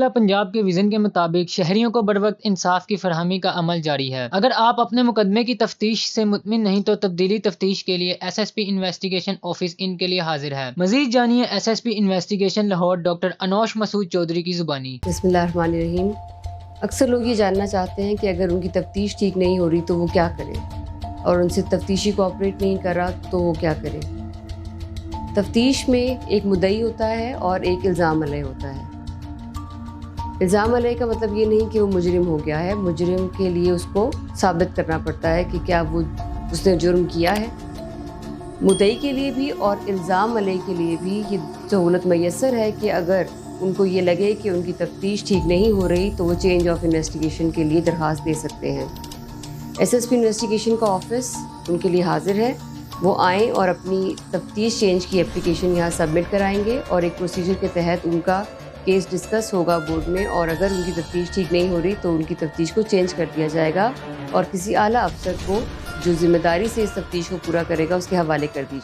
अला पंजाब के विजन के मुताबिक शहरियों को बर वक्त इंसाफ की फरहमी का अमल जारी है। अगर आप अपने मुकदमे की तफ्तीश से मुतमिन नहीं तो तब्दीली तफ्तीश के लिए SSP इन्वेस्टिगेशन ऑफिस इनके लिए हाजिर है। मजीद जानिए SSP investigation Lahore doctor Anosh Masood Chaudhry की जुबानी। बिस्मिल्लाहिर्रहमानिर्रहीम। अक्सर लोग ये जानना चाहते हैं कि अगर उनकी तफ्तीश ठीक नहीं हो रही तो वो क्या करें, और उनसे तफ्तीशी कोऑपरेट नहीं कर रहा तो वो क्या करें। तफ्तीश में एक मुद्दई होता है और एक इल्ज़ाम अलय होता है। इल्ज़ाम अलय का मतलब ये नहीं कि वो मुजरिम हो गया है, मुजरिम के लिए उसको साबित करना पड़ता है कि क्या उसने जुर्म किया है। मुद्दई के लिए भी और इल्ज़ाम अलय के लिए भी ये सहूलत मैसर है कि अगर उनको ये लगे कि उनकी तफ्तीश ठीक नहीं हो रही तो वो चेंज ऑफ इन्वेस्टिगेशन के लिए दरख्वास्त दे सकते हैं। SSP इन्वेस्टिगेशन का ऑफिस उनके लिए हाजिर है। वो आएँ और अपनी तफ्तीश चेंज की एप्लीकेशन यहाँ सबमिट कराएंगे और एक प्रोसीजर के तहत उनका केस डिस्कस होगा बोर्ड में, और अगर उनकी तफ्तीश ठीक नहीं हो रही तो उनकी तफ्तीश को चेंज कर दिया जाएगा और किसी आला अफसर को जो जिम्मेदारी से इस तफ्तीश को पूरा करेगा उसके हवाले कर दी